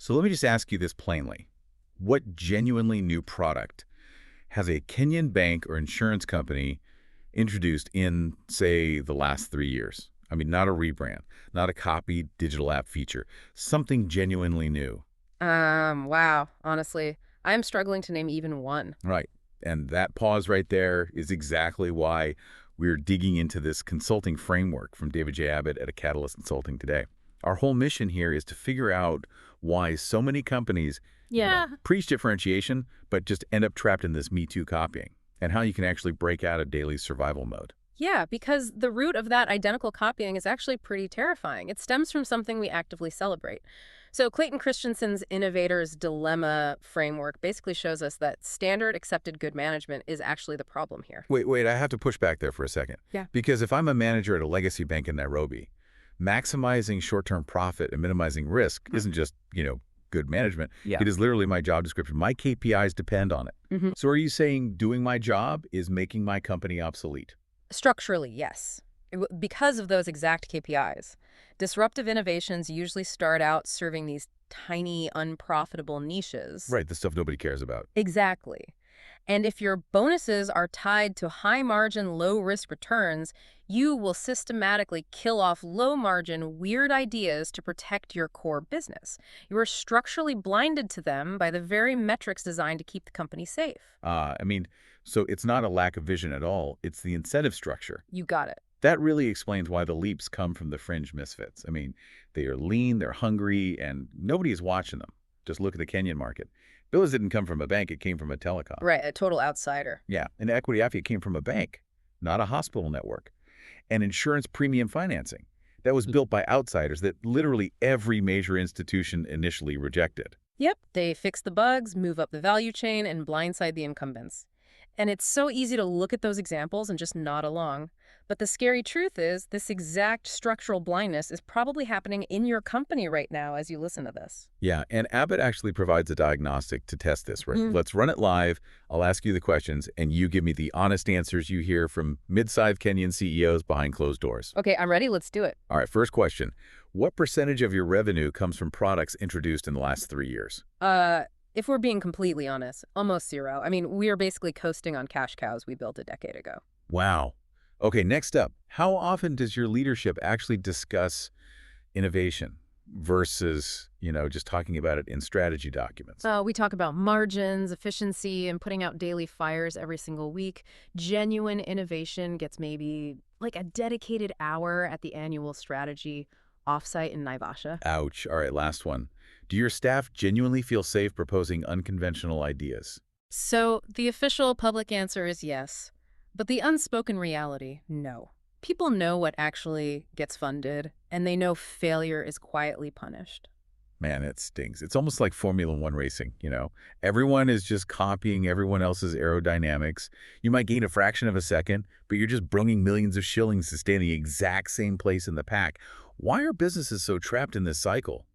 So let me just ask you this plainly. What genuinely new product has a Kenyan bank or insurance company introduced in, say, the last 3 years? I mean, not a rebrand, not a copied digital app feature, something genuinely new. Wow. Honestly, I'm struggling to name even one. Right. And that pause right there is exactly why we're digging into this consulting framework from David J. Abbott at aCatalyst Consulting today. Our whole mission here is to figure out why so many companies, Yeah. preach differentiation, but just end up trapped in this Me Too copying, and how you can actually break out of daily survival mode. Yeah, because the root of that identical copying is actually pretty terrifying. It stems from something we actively celebrate. So Clayton Christensen's Innovator's Dilemma framework basically shows us that standard accepted good management is actually the problem here. Wait, I have to push back there for a second. Yeah. Because if I'm a manager at a legacy bank in Nairobi, maximizing short-term profit and minimizing risk isn't just, good management. Yeah. It is literally my job description. My KPIs depend on it. So are you saying doing my job is making my company obsolete? Structurally, yes. Because of those exact KPIs. Disruptive innovations usually start out serving these tiny, unprofitable niches. Right, the stuff nobody cares about. Exactly. And if your bonuses are tied to high-margin, low-risk returns, you will systematically kill off low-margin, weird ideas to protect your core business. You are structurally blinded to them by the very metrics designed to keep the company safe. So it's not a lack of vision at all. It's the incentive structure. You got it. That really explains why the leaps come from the fringe misfits. They are lean, they're hungry, and nobody is watching them. Just look at the Kenyan market. Bills didn't come from a bank, it came from a telecom. Right, a total outsider. Yeah, and Equity Afia came from a bank, not a hospital network. And insurance premium financing. That was built by outsiders that literally every major institution initially rejected. Yep, they fix the bugs, move up the value chain, and blindside the incumbents. And it's so easy to look at those examples and just nod along. But the scary truth is, this exact structural blindness is probably happening in your company right now as you listen to this. Yeah, and Abbott actually provides a diagnostic to test this, right? Let's run it live. I'll ask you the questions, and you give me the honest answers you hear from mid-sized Kenyan CEOs behind closed doors. Okay, I'm ready. Let's do it. All right, first question. What percentage of your revenue comes from products introduced in the last 3 years? If we're being completely honest, almost zero. We are basically coasting on cash cows we built a decade ago. Wow. Okay, next up. How often does your leadership actually discuss innovation versus, just talking about it in strategy documents? We talk about margins, efficiency, and putting out daily fires every single week. Genuine innovation gets maybe like a dedicated hour at the annual strategy offsite in Naivasha. Ouch. All right, last one. Do your staff genuinely feel safe proposing unconventional ideas? So the official public answer is yes, but the unspoken reality, no. People know what actually gets funded, and they know failure is quietly punished. Man, it stings. It's almost like Formula One racing, Everyone is just copying everyone else's aerodynamics. You might gain a fraction of a second, but you're just bringing millions of shillings to stay in the exact same place in the pack. Why are businesses so trapped in this cycle?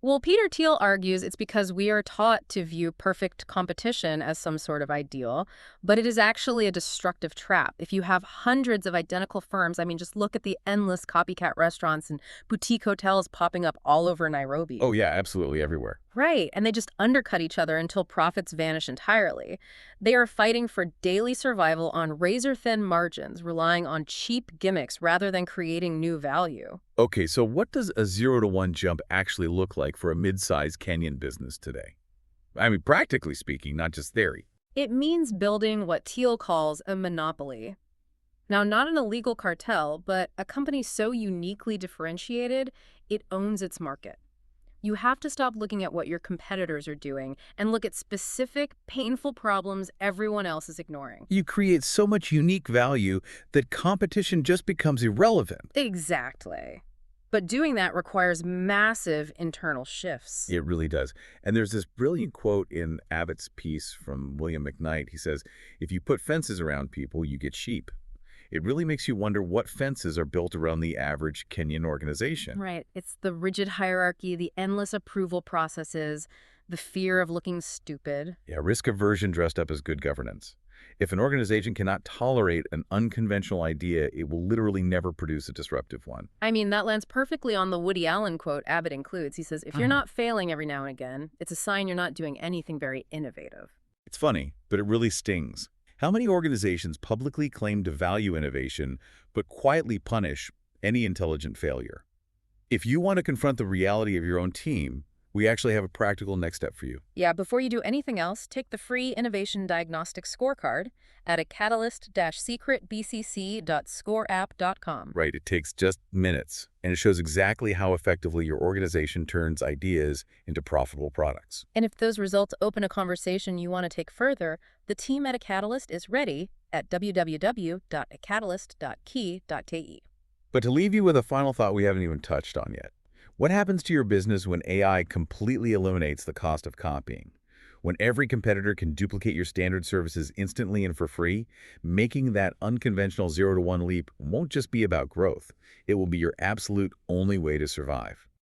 Well, Peter Thiel argues it's because we are taught to view perfect competition as some sort of ideal, but it is actually a destructive trap. If you have hundreds of identical firms, just look at the endless copycat restaurants and boutique hotels popping up all over Nairobi. Oh, yeah, absolutely everywhere. Right, and they just undercut each other until profits vanish entirely. They are fighting for daily survival on razor-thin margins, relying on cheap gimmicks rather than creating new value. Okay, so what does a 0-to-1 jump actually look like for a mid-sized Kenyan business today? Practically speaking, not just theory. It means building what Thiel calls a monopoly. Now, not an illegal cartel, but a company so uniquely differentiated, it owns its market. You have to stop looking at what your competitors are doing and look at specific, painful problems everyone else is ignoring. You create so much unique value that competition just becomes irrelevant. Exactly. But doing that requires massive internal shifts. It really does. And there's this brilliant quote in Abbott's piece from William McKnight. He says, if you put fences around people, you get sheep. It really makes you wonder what fences are built around the average Kenyan organization. Right. It's the rigid hierarchy, the endless approval processes, the fear of looking stupid. Yeah, risk aversion dressed up as good governance. If an organization cannot tolerate an unconventional idea, it will literally never produce a disruptive one. I mean, that lands perfectly on the Woody Allen quote Abbott includes. He says, if you're not failing every now and again, it's a sign you're not doing anything very innovative. It's funny, but it really stings. How many organizations publicly claim to value innovation, but quietly punish any intelligent failure? If you want to confront the reality of your own team, we actually have a practical next step for you. Yeah, before you do anything else, take the free Innovation Diagnostic Scorecard at aCatalyst-secretbcc.scoreapp.com. Right, it takes just minutes, and it shows exactly how effectively your organization turns ideas into profitable products. And if those results open a conversation you want to take further, the team at aCatalyst is ready at www.acatalyst.key.ke. But to leave you with a final thought we haven't even touched on yet. What happens to your business when AI completely eliminates the cost of copying? When every competitor can duplicate your standard services instantly and for free, making that unconventional 0 to 1 leap won't just be about growth. It will be your absolute only way to survive.